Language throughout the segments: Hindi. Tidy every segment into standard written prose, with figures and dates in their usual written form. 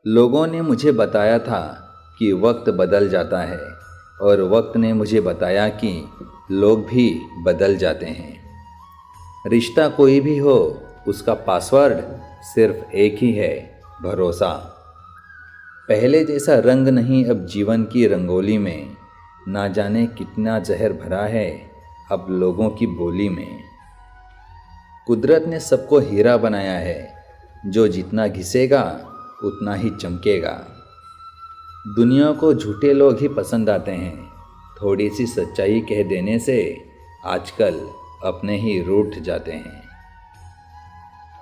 लोगों ने मुझे बताया था कि वक्त बदल जाता है और वक्त ने मुझे बताया कि लोग भी बदल जाते हैं। रिश्ता कोई भी हो, उसका पासवर्ड सिर्फ एक ही है, भरोसा। पहले जैसा रंग नहीं अब जीवन की रंगोली में, ना जाने कितना जहर भरा है अब लोगों की बोली में। कुदरत ने सबको हीरा बनाया है, जो जितना घिसेगा उतना ही चमकेगा। दुनिया को झूठे लोग ही पसंद आते हैं, थोड़ी सी सच्चाई कह देने से आजकल अपने ही रूठ जाते हैं।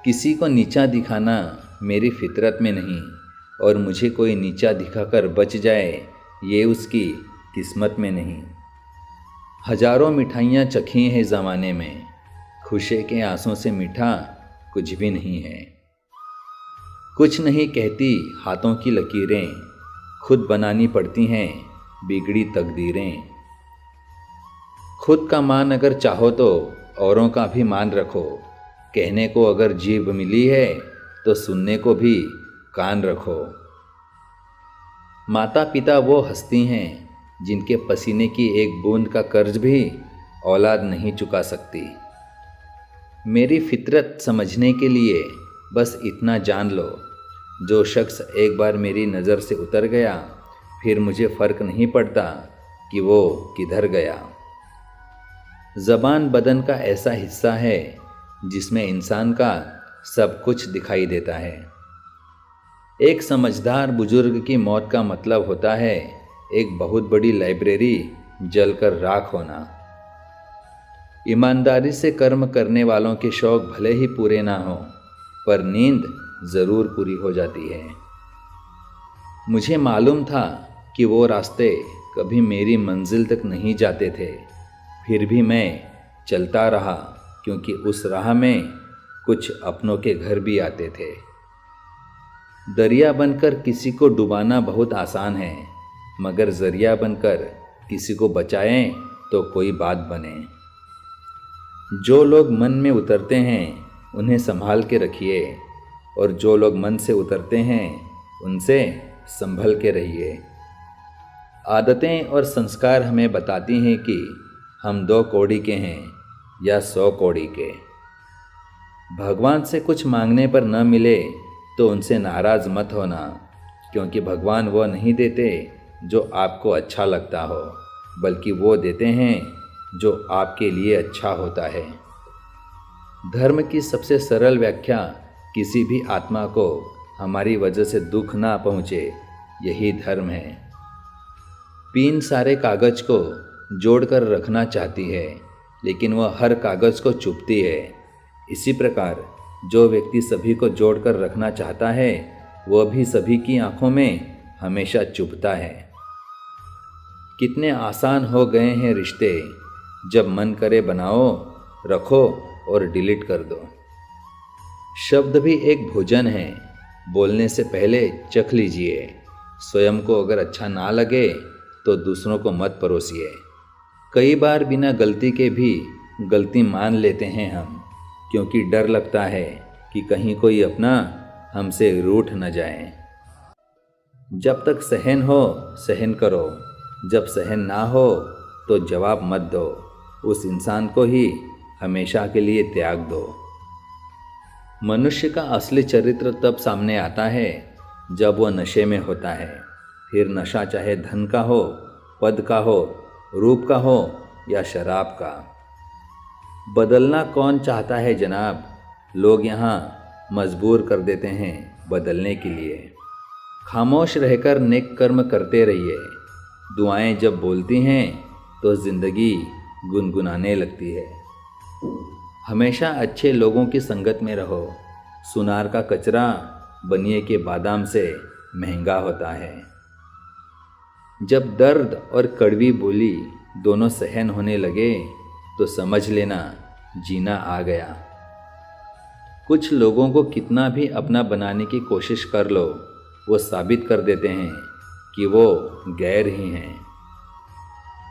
किसी को नीचा दिखाना मेरी फितरत में नहीं, और मुझे कोई नीचा दिखाकर बच जाए ये उसकी किस्मत में नहीं। हजारों मिठाइयाँ चखी हैं ज़माने में, खुशी के आंसू से मीठा कुछ भी नहीं है। कुछ नहीं कहती हाथों की लकीरें, खुद बनानी पड़ती हैं बिगड़ी तकदीरें। खुद का मान अगर चाहो तो औरों का भी मान रखो, कहने को अगर जीभ मिली है तो सुनने को भी कान रखो। माता पिता वो हस्ती हैं जिनके पसीने की एक बूंद का कर्ज भी औलाद नहीं चुका सकती। मेरी फितरत समझने के लिए बस इतना जान लो, जो शख्स एक बार मेरी नज़र से उतर गया फिर मुझे फ़र्क नहीं पड़ता कि वो किधर गया। ज़बान बदन का ऐसा हिस्सा है जिसमें इंसान का सब कुछ दिखाई देता है। एक समझदार बुजुर्ग की मौत का मतलब होता है एक बहुत बड़ी लाइब्रेरी जलकर राख होना। ईमानदारी से कर्म करने वालों के शौक भले ही पूरे ना हों, पर नींद ज़रूर पूरी हो जाती है। मुझे मालूम था कि वो रास्ते कभी मेरी मंजिल तक नहीं जाते थे, फिर भी मैं चलता रहा, क्योंकि उस राह में कुछ अपनों के घर भी आते थे। दरिया बनकर किसी को डुबाना बहुत आसान है, मगर ज़रिया बनकर किसी को बचाएं तो कोई बात बने। जो लोग मन में उतरते हैं उन्हें संभाल के रखिए, और जो लोग मन से उतरते हैं उनसे संभल के रहिए। आदतें और संस्कार हमें बताती हैं कि हम 2 कौड़ी के हैं या 100 कौड़ी के। भगवान से कुछ मांगने पर न मिले तो उनसे नाराज़ मत होना, क्योंकि भगवान वो नहीं देते जो आपको अच्छा लगता हो, बल्कि वो देते हैं जो आपके लिए अच्छा होता है। धर्म की सबसे सरल व्याख्या किसी भी आत्मा को हमारी वजह से दुख ना पहुँचे, यही धर्म है। पीन सारे कागज़ को जोड़कर रखना चाहती है, लेकिन वह हर कागज़ को चुभती है। इसी प्रकार जो व्यक्ति सभी को जोड़कर रखना चाहता है, वह भी सभी की आंखों में हमेशा चुभता है। कितने आसान हो गए हैं रिश्ते, जब मन करे बनाओ, रखो और डिलीट कर दो। शब्द भी एक भोजन है, बोलने से पहले चख लीजिए। स्वयं को अगर अच्छा ना लगे तो दूसरों को मत परोसिए। कई बार बिना गलती के भी गलती मान लेते हैं हम, क्योंकि डर लगता है कि कहीं कोई अपना हमसे रूठ न जाए। जब तक सहन हो सहन करो, जब सहन ना हो तो जवाब मत दो, उस इंसान को ही हमेशा के लिए त्याग दो। मनुष्य का असली चरित्र तब सामने आता है जब वह नशे में होता है। फिर नशा चाहे धन का हो, पद का हो, रूप का हो या शराब का। बदलना कौन चाहता है जनाब, लोग यहाँ मजबूर कर देते हैं बदलने के लिए। खामोश रहकर नेक कर्म करते रहिए। दुआएं जब बोलती हैं तो ज़िंदगी गुनगुनाने लगती है। हमेशा अच्छे लोगों की संगत में रहो। सुनार का कचरा बनिए के बादाम से महंगा होता है। जब दर्द और कड़वी बोली दोनों सहन होने लगे तो समझ लेना जीना आ गया। कुछ लोगों को कितना भी अपना बनाने की कोशिश कर लो, वो साबित कर देते हैं कि वो गैर ही हैं।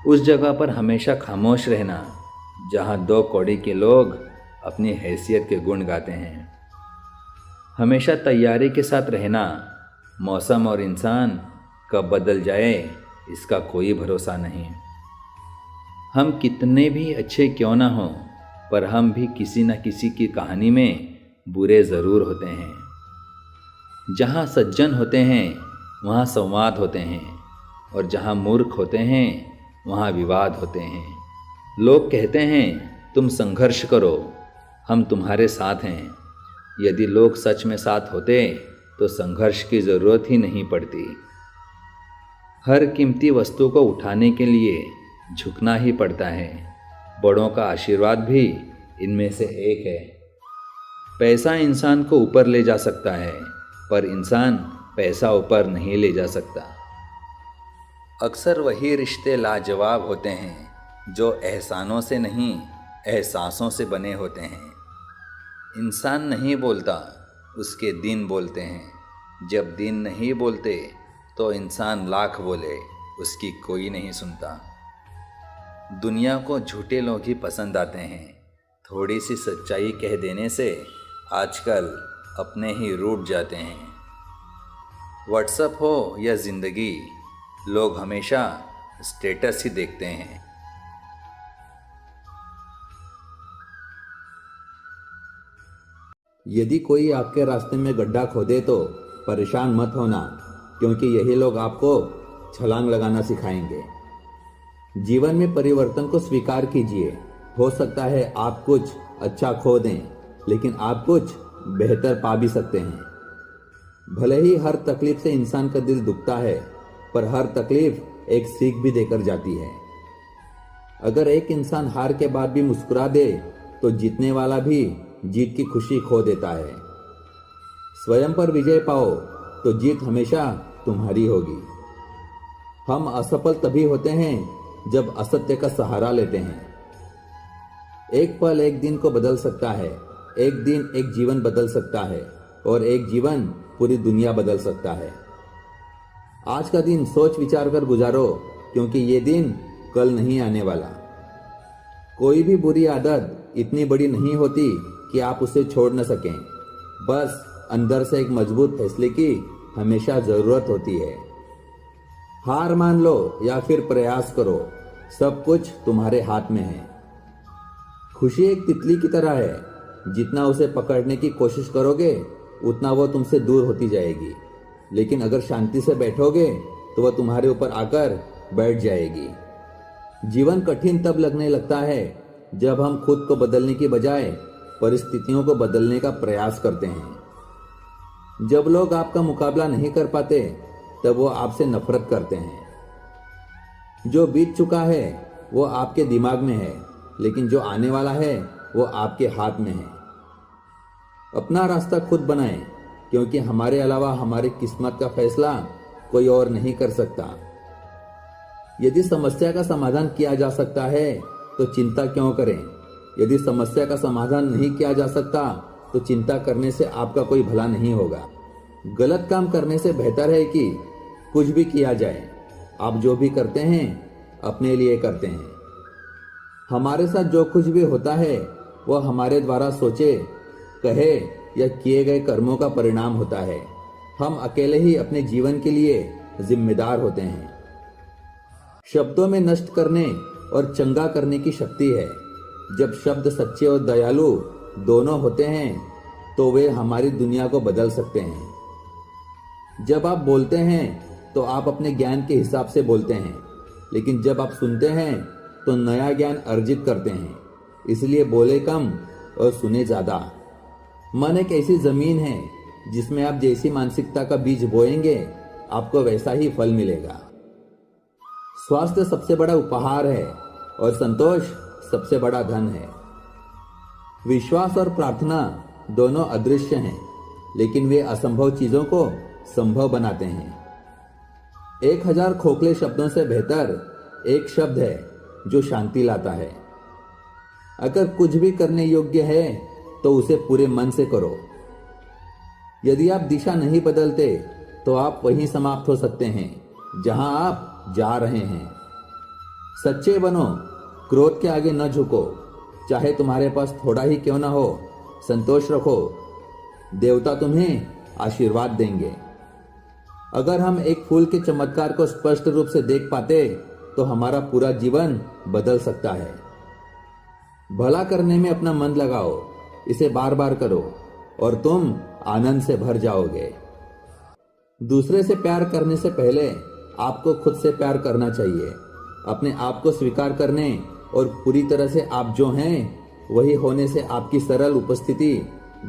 उस जगह पर हमेशा खामोश रहना जहाँ 2 कौड़ी के लोग अपनी हैसियत के गुण गाते हैं। हमेशा तैयारी के साथ रहना, मौसम और इंसान कब बदल जाए इसका कोई भरोसा नहीं। हम कितने भी अच्छे क्यों ना हों, पर हम भी किसी न किसी की कहानी में बुरे ज़रूर होते हैं। जहाँ सज्जन होते हैं वहाँ संवाद होते हैं, और जहाँ मूर्ख होते हैं वहाँ विवाद होते हैं। लोग कहते हैं तुम संघर्ष करो, हम तुम्हारे साथ हैं। यदि लोग सच में साथ होते तो संघर्ष की ज़रूरत ही नहीं पड़ती। हर कीमती वस्तु को उठाने के लिए झुकना ही पड़ता है। बड़ों का आशीर्वाद भी इनमें से एक है। पैसा इंसान को ऊपर ले जा सकता है, पर इंसान पैसा ऊपर नहीं ले जा सकता। अक्सर वही रिश्ते लाजवाब होते हैं जो एहसानों से नहीं, एहसासों से बने होते हैं। इंसान नहीं बोलता, उसके दिन बोलते हैं। जब दिन नहीं बोलते तो इंसान लाख बोले, उसकी कोई नहीं सुनता। दुनिया को झूठे लोग ही पसंद आते हैं। थोड़ी सी सच्चाई कह देने से आजकल अपने ही रूठ जाते हैं। व्हाट्सएप हो या ज़िंदगी, लोग हमेशा स्टेटस ही देखते हैं। यदि कोई आपके रास्ते में गड्ढा खोदे तो परेशान मत होना, क्योंकि यही लोग आपको छलांग लगाना सिखाएंगे। जीवन में परिवर्तन को स्वीकार कीजिए। हो सकता है आप कुछ अच्छा खो दें, लेकिन आप कुछ बेहतर पा भी सकते हैं। भले ही हर तकलीफ से इंसान का दिल दुखता है, पर हर तकलीफ एक सीख भी देकर जाती है। अगर एक इंसान हार के बाद भी मुस्कुरा दे तो जीतने वाला भी जीत की खुशी खो देता है। स्वयं पर विजय पाओ तो जीत हमेशा तुम्हारी होगी। हम असफल तभी होते हैं जब असत्य का सहारा लेते हैं। एक पल एक दिन को बदल सकता है, एक दिन एक जीवन बदल सकता है, और एक जीवन पूरी दुनिया बदल सकता है। आज का दिन सोच विचार कर गुजारो, क्योंकि ये दिन कल नहीं आने वाला। कोई भी बुरी आदत इतनी बड़ी नहीं होती कि आप उसे छोड़ न सकें। बस अंदर से एक मजबूत फैसले की हमेशा जरूरत होती है। हार मान लो या फिर प्रयास करो, सब कुछ तुम्हारे हाथ में है। खुशी एक तितली की तरह है, जितना उसे पकड़ने की कोशिश करोगे उतना वो तुमसे दूर होती जाएगी, लेकिन अगर शांति से बैठोगे तो वह तुम्हारे ऊपर आकर बैठ जाएगी। जीवन कठिन तब लगने लगता है जब हम खुद को बदलने की बजाय परिस्थितियों को बदलने का प्रयास करते हैं। जब लोग आपका मुकाबला नहीं कर पाते तब वो आपसे नफरत करते हैं। जो बीत चुका है वो आपके दिमाग में है, लेकिन जो आने वाला है वो आपके हाथ में है। अपना रास्ता खुद बनाएं, क्योंकि हमारे अलावा हमारी किस्मत का फैसला कोई और नहीं कर सकता। यदि समस्या का समाधान किया जा सकता है तो चिंता क्यों करें। यदि समस्या का समाधान नहीं किया जा सकता तो चिंता करने से आपका कोई भला नहीं होगा। गलत काम करने से बेहतर है कि कुछ भी किया जाए। आप जो भी करते हैं अपने लिए करते हैं। हमारे साथ जो कुछ भी होता है वह हमारे द्वारा सोचे, कहे या किए गए कर्मों का परिणाम होता है। हम अकेले ही अपने जीवन के लिए जिम्मेदार होते हैं। शब्दों में नष्ट करने और चंगा करने की शक्ति है। जब शब्द सच्चे और दयालु दोनों होते हैं तो वे हमारी दुनिया को बदल सकते हैं। जब आप बोलते हैं तो आप अपने ज्ञान के हिसाब से बोलते हैं, लेकिन जब आप सुनते हैं तो नया ज्ञान अर्जित करते हैं। इसलिए बोले कम और सुने ज्यादा। मन एक ऐसी जमीन है जिसमें आप जैसी मानसिकता का बीज बोएंगे आपको वैसा ही फल मिलेगा। स्वास्थ्य सबसे बड़ा उपहार है और संतोष सबसे बड़ा धन है। विश्वास और प्रार्थना दोनों अदृश्य हैं, लेकिन वे असंभव चीजों को संभव बनाते हैं। 1000 खोखले शब्दों से बेहतर एक शब्द है जो शांति लाता है। अगर कुछ भी करने योग्य है तो उसे पूरे मन से करो। यदि आप दिशा नहीं बदलते तो आप वहीं समाप्त हो सकते हैं जहां आप जा रहे हैं। सच्चे बनो, क्रोध के आगे न झुको। चाहे तुम्हारे पास थोड़ा ही क्यों ना हो, संतोष रखो। देवता तुम्हें आशीर्वाद देंगे। अगर हम एक फूल के चमत्कार को स्पष्ट रूप से देख पाते तो हमारा पूरा जीवन बदल सकता है। भला करने में अपना मन लगाओ, इसे बार बार करो और तुम आनंद से भर जाओगे। दूसरे से प्यार करने से पहले आपको खुद से प्यार करना चाहिए। अपने आप को स्वीकार करने और पूरी तरह से आप जो हैं वही होने से आपकी सरल उपस्थिति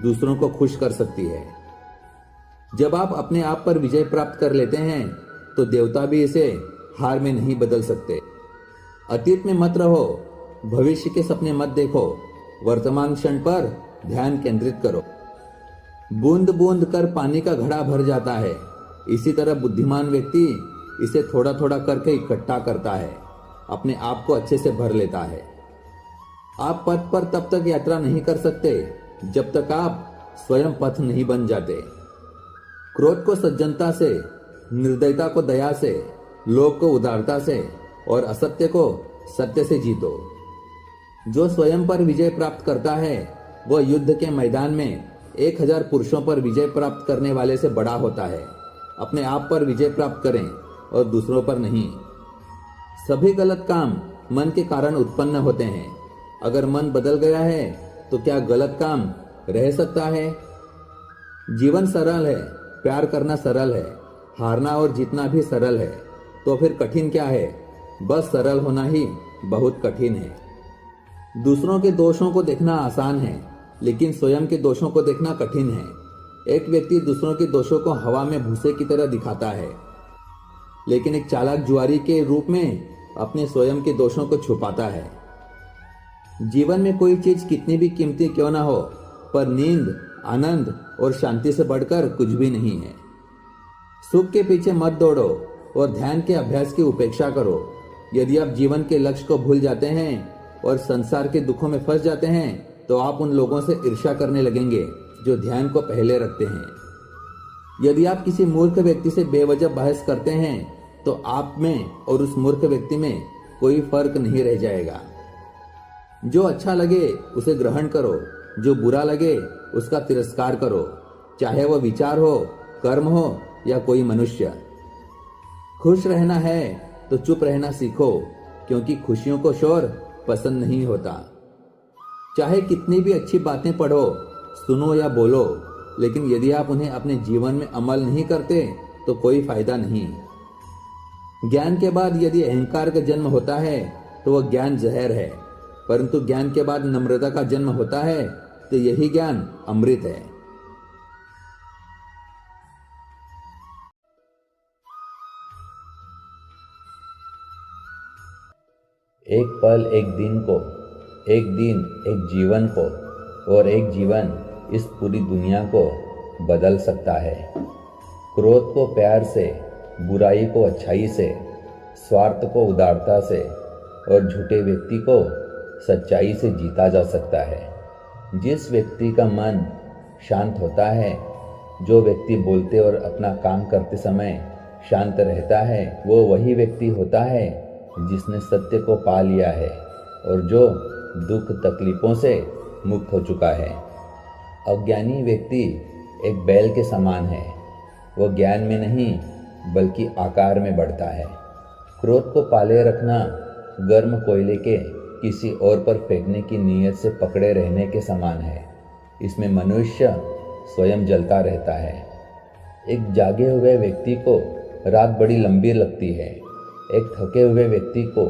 दूसरों को खुश कर सकती है। जब आप अपने आप पर विजय प्राप्त कर लेते हैं तो देवता भी इसे हार में नहीं बदल सकते। अतीत में मत रहो, भविष्य के सपने मत देखो, वर्तमान क्षण पर ध्यान केंद्रित करो। बूंद बूंद कर पानी का घड़ा भर जाता है, इसी तरह बुद्धिमान व्यक्ति इसे थोड़ा थोड़ा करके इकट्ठा करता है, अपने आप को अच्छे से भर लेता है। आप पथ पर तब तक यात्रा नहीं कर सकते जब तक आप स्वयं पथ नहीं बन जाते। क्रोध को सज्जनता से, निर्दयता को दया से, लोभ को उदारता से और असत्य को सत्य से जीतो। जो स्वयं पर विजय प्राप्त करता है वह युद्ध के मैदान में 1000 पुरुषों पर विजय प्राप्त करने वाले से बड़ा होता है। अपने आप पर विजय प्राप्त करें और दूसरों पर नहीं। सभी गलत काम मन के कारण उत्पन्न होते हैं। अगर मन बदल गया है तो क्या गलत काम रह सकता है? जीवन सरल है, प्यार करना सरल है, हारना और जीतना भी सरल है, तो फिर कठिन क्या है? बस सरल होना ही बहुत कठिन है। दूसरों के दोषों को देखना आसान है, लेकिन स्वयं के दोषों को देखना कठिन है। एक व्यक्ति दूसरों के दोषों को हवा में भूसे की तरह दिखाता है, लेकिन एक चालाक जुआरी के रूप में अपने स्वयं के दोषों को छुपाता है। जीवन में कोई चीज कितनी भी कीमती क्यों ना हो, पर नींद, आनंद और शांति से बढ़कर कुछ भी नहीं है। सुख के पीछे मत दौड़ो और ध्यान के अभ्यास की उपेक्षा करो। यदि आप जीवन के लक्ष्य को भूल जाते हैं और संसार के दुखों में फंस जाते हैं तो आप उन लोगों से ईर्ष्या करने लगेंगे जो ध्यान को पहले रखते हैं। यदि आप किसी मूर्ख व्यक्ति से बेवजह बहस करते हैं तो आप में और उस मूर्ख व्यक्ति में कोई फर्क नहीं रह जाएगा। जो अच्छा लगे उसे ग्रहण करो, जो बुरा लगे उसका तिरस्कार करो, चाहे वह विचार हो, कर्म हो या कोई मनुष्य। खुश रहना है तो चुप रहना सीखो, क्योंकि खुशियों को शोर पसंद नहीं होता। चाहे कितनी भी अच्छी बातें पढ़ो, सुनो या बोलो, लेकिन यदि आप उन्हें अपने जीवन में अमल नहीं करते तो कोई फायदा नहीं। ज्ञान के बाद यदि अहंकार का जन्म होता है तो वह ज्ञान जहर है, परंतु ज्ञान के बाद नम्रता का जन्म होता है तो यही ज्ञान अमृत है। एक पल एक दिन को, एक दिन एक जीवन को और एक जीवन इस पूरी दुनिया को बदल सकता है। क्रोध को प्यार से, बुराई को अच्छाई से, स्वार्थ को उदारता से और झूठे व्यक्ति को सच्चाई से जीता जा सकता है। जिस व्यक्ति का मन शांत होता है, जो व्यक्ति बोलते और अपना काम करते समय शांत रहता है, वो वही व्यक्ति होता है जिसने सत्य को पा लिया है और जो दुख तकलीफों से मुक्त हो चुका है। अज्ञानी व्यक्ति एक बैल के समान है, वो ज्ञान में नहीं बल्कि आकार में बढ़ता है। क्रोध को पाले रखना गर्म कोयले के किसी और पर फेंकने की नीयत से पकड़े रहने के समान है। इसमें मनुष्य स्वयं जलता रहता है। एक जागे हुए व्यक्ति को रात बड़ी लंबी लगती है, एक थके हुए व्यक्ति को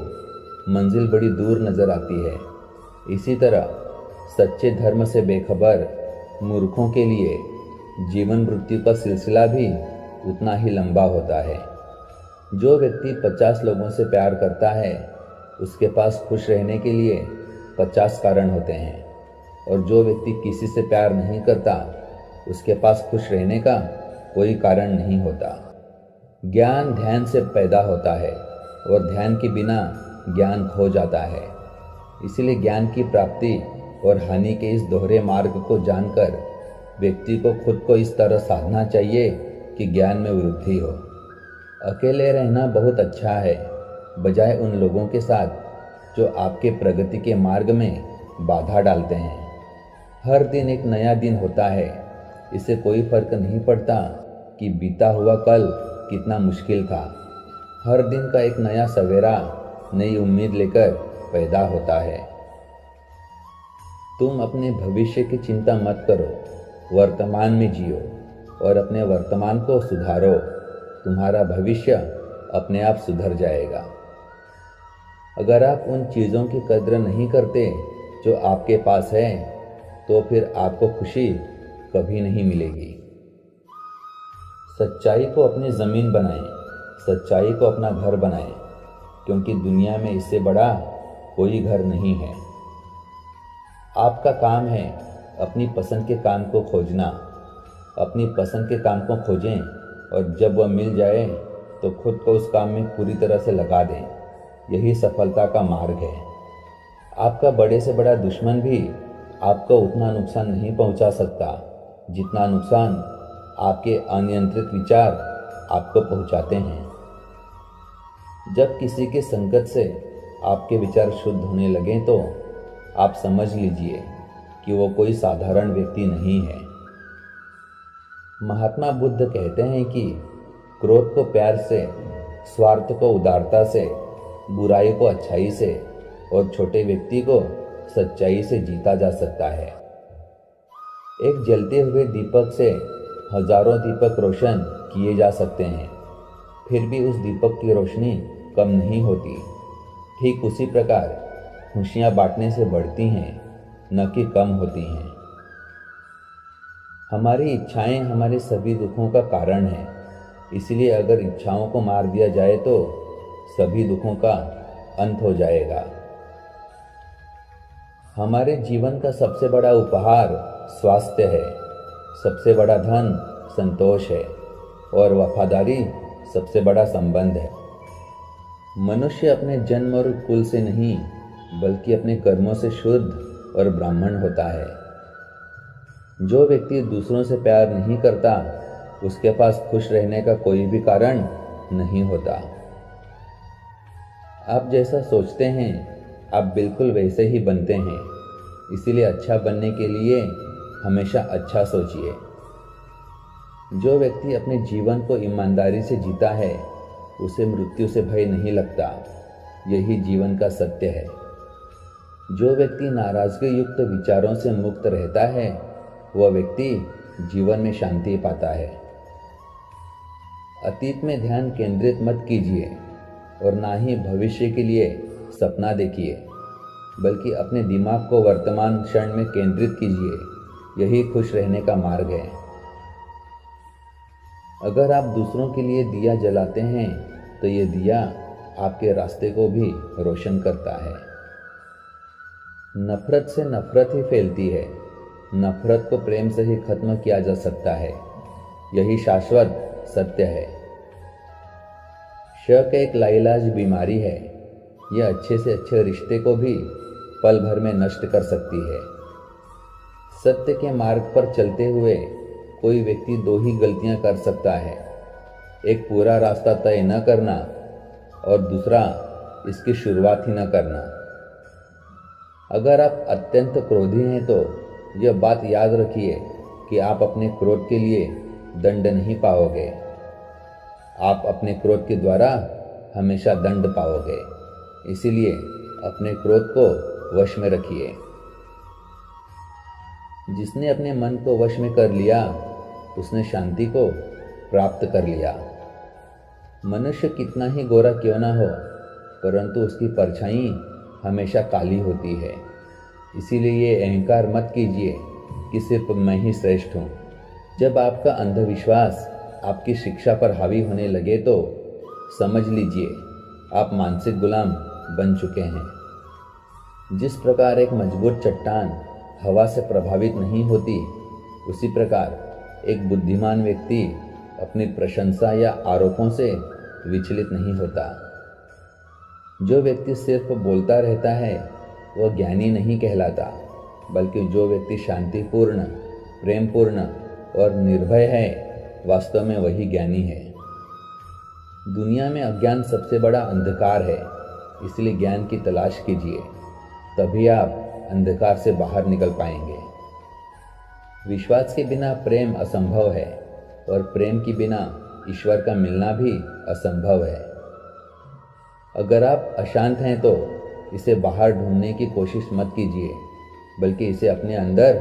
मंजिल बड़ी दूर नजर आती है। इसी तरह सच्चे धर्म से बेखबर मूर्खों के लिए जीवन मृत्यु का सिलसिला भी उतना ही लंबा होता है। जो व्यक्ति 50 लोगों से प्यार करता है उसके पास खुश रहने के लिए 50 कारण होते हैं, और जो व्यक्ति किसी से प्यार नहीं करता उसके पास खुश रहने का कोई कारण नहीं होता। ज्ञान ध्यान से पैदा होता है और ध्यान के बिना ज्ञान खो जाता है। इसलिए ज्ञान की प्राप्ति और हानि के इस दोहरे मार्ग को जानकर व्यक्ति को खुद को इस तरह साधना चाहिए कि ज्ञान में वृद्धि हो। अकेले रहना बहुत अच्छा है, बजाय उन लोगों के साथ जो आपके प्रगति के मार्ग में बाधा डालते हैं। हर दिन एक नया दिन होता है, इससे कोई फर्क नहीं पड़ता कि बीता हुआ कल कितना मुश्किल था। हर दिन का एक नया सवेरा नई उम्मीद लेकर पैदा होता है। तुम अपने भविष्य की चिंता मत करो, वर्तमान में जियो और अपने वर्तमान को सुधारो। तुम्हारा भविष्य अपने आप सुधर जाएगा। अगर आप उन चीज़ों की कद्र नहीं करते जो आपके पास है, तो फिर आपको खुशी कभी नहीं मिलेगी। सच्चाई को अपनी ज़मीन बनाएं, सच्चाई को अपना घर बनाएं, क्योंकि दुनिया में इससे बड़ा कोई घर नहीं है। आपका काम है अपनी पसंद के काम को खोजना। अपनी पसंद के काम को खोजें और जब वह मिल जाए तो खुद को उस काम में पूरी तरह से लगा दें। यही सफलता का मार्ग है। आपका बड़े से बड़ा दुश्मन भी आपको उतना नुकसान नहीं पहुंचा सकता जितना नुकसान आपके अनियंत्रित विचार आपको पहुंचाते हैं। जब किसी के संगत से आपके विचार शुद्ध होने लगें तो आप समझ लीजिए कि वो कोई साधारण व्यक्ति नहीं है। महात्मा बुद्ध कहते हैं कि क्रोध को प्यार से, स्वार्थ को उदारता से, बुराई को अच्छाई से और छोटे व्यक्ति को सच्चाई से जीता जा सकता है। एक जलते हुए दीपक से हजारों दीपक रोशन किए जा सकते हैं, फिर भी उस दीपक की रोशनी कम नहीं होती। ठीक उसी प्रकार खुशियाँ बांटने से बढ़ती हैं, न कि कम होती हैं। हमारी इच्छाएं हमारे सभी दुखों का कारण हैं। इसलिए अगर इच्छाओं को मार दिया जाए तो सभी दुखों का अंत हो जाएगा। हमारे जीवन का सबसे बड़ा उपहार स्वास्थ्य है, सबसे बड़ा धन संतोष है और वफादारी सबसे बड़ा संबंध है। मनुष्य अपने जन्म और कुल से नहीं बल्कि अपने कर्मों से शुद्ध और ब्राह्मण होता है। जो व्यक्ति दूसरों से प्यार नहीं करता उसके पास खुश रहने का कोई भी कारण नहीं होता। आप जैसा सोचते हैं आप बिल्कुल वैसे ही बनते हैं। इसीलिए अच्छा बनने के लिए हमेशा अच्छा सोचिए। जो व्यक्ति अपने जीवन को ईमानदारी से जीता है उसे मृत्यु से भय नहीं लगता। यही जीवन का सत्य है। जो व्यक्ति नाराजगी युक्त विचारों से मुक्त रहता है वह व्यक्ति जीवन में शांति पाता है। अतीत में ध्यान केंद्रित मत कीजिए और ना ही भविष्य के लिए सपना देखिए, बल्कि अपने दिमाग को वर्तमान क्षण में केंद्रित कीजिए। यही खुश रहने का मार्ग है। अगर आप दूसरों के लिए दिया जलाते हैं तो ये दिया आपके रास्ते को भी रोशन करता है। नफरत से नफरत ही फैलती है। नफरत को प्रेम से ही खत्म किया जा सकता है। यही शाश्वत सत्य है। शक एक लाइलाज बीमारी है। यह अच्छे से अच्छे रिश्ते को भी पल भर में नष्ट कर सकती है। सत्य के मार्ग पर चलते हुए कोई व्यक्ति दो ही गलतियां कर सकता है। एक पूरा रास्ता तय न करना और दूसरा इसकी शुरुआत ही न करना। अगर आप अत्यंत क्रोधी हैं तो यह बात याद रखिए कि आप अपने क्रोध के लिए दंड नहीं पाओगे। आप अपने क्रोध के द्वारा हमेशा दंड पाओगे। इसीलिए अपने क्रोध को वश में रखिए। जिसने अपने मन को वश में कर लिया उसने शांति को प्राप्त कर लिया। मनुष्य कितना ही गोरा क्यों ना हो, परंतु उसकी परछाई हमेशा काली होती है। इसीलिए ये अहंकार मत कीजिए कि सिर्फ मैं ही श्रेष्ठ हूँ। जब आपका अंधविश्वास आपकी शिक्षा पर हावी होने लगे तो समझ लीजिए आप मानसिक गुलाम बन चुके हैं। जिस प्रकार एक मजबूत चट्टान हवा से प्रभावित नहीं होती, उसी प्रकार एक बुद्धिमान व्यक्ति अपनी प्रशंसा या आरोपों से विचलित नहीं होता। जो व्यक्ति सिर्फ बोलता रहता है वह ज्ञानी नहीं कहलाता, बल्कि जो व्यक्ति शांतिपूर्ण, प्रेमपूर्ण और निर्भय है वास्तव में वही ज्ञानी है। दुनिया में अज्ञान सबसे बड़ा अंधकार है। इसलिए ज्ञान की तलाश कीजिए, तभी आप अंधकार से बाहर निकल पाएंगे। विश्वास के बिना प्रेम असंभव है और प्रेम के बिना ईश्वर का मिलना भी असंभव है। अगर आप अशांत हैं तो इसे बाहर ढूंढने की कोशिश मत कीजिए, बल्कि इसे अपने अंदर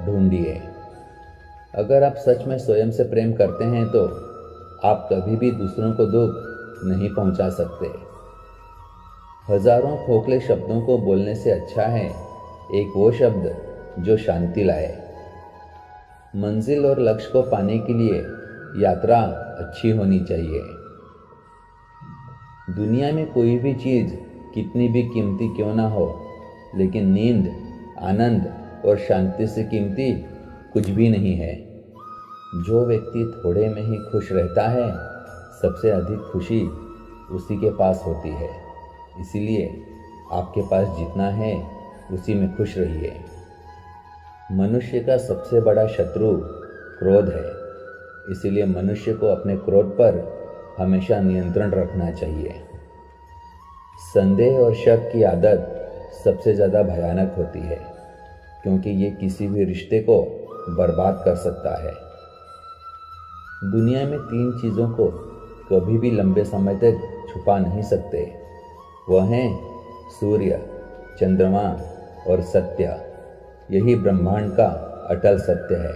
ढूंढिए। अगर आप सच में स्वयं से प्रेम करते हैं तो आप कभी भी दूसरों को दुख नहीं पहुंचा सकते। हजारों खोखले शब्दों को बोलने से अच्छा है एक वो शब्द जो शांति लाए। मंजिल और लक्ष्य को पाने के लिए यात्रा अच्छी होनी चाहिए। दुनिया में कोई भी चीज़ कितनी भी कीमती क्यों ना हो, लेकिन नींद, आनंद और शांति से कीमती कुछ भी नहीं है। जो व्यक्ति थोड़े में ही खुश रहता है, सबसे अधिक खुशी उसी के पास होती है। इसीलिए आपके पास जितना है उसी में खुश रहिए। मनुष्य का सबसे बड़ा शत्रु क्रोध है, इसीलिए मनुष्य को अपने क्रोध पर हमेशा नियंत्रण रखना चाहिए। संदेह और शक की आदत सबसे ज़्यादा भयानक होती है, क्योंकि ये किसी भी रिश्ते को बर्बाद कर सकता है। दुनिया में 3 चीज़ों को कभी भी लंबे समय तक छुपा नहीं सकते। वह हैं सूर्य, चंद्रमा और सत्य। यही ब्रह्मांड का अटल सत्य है।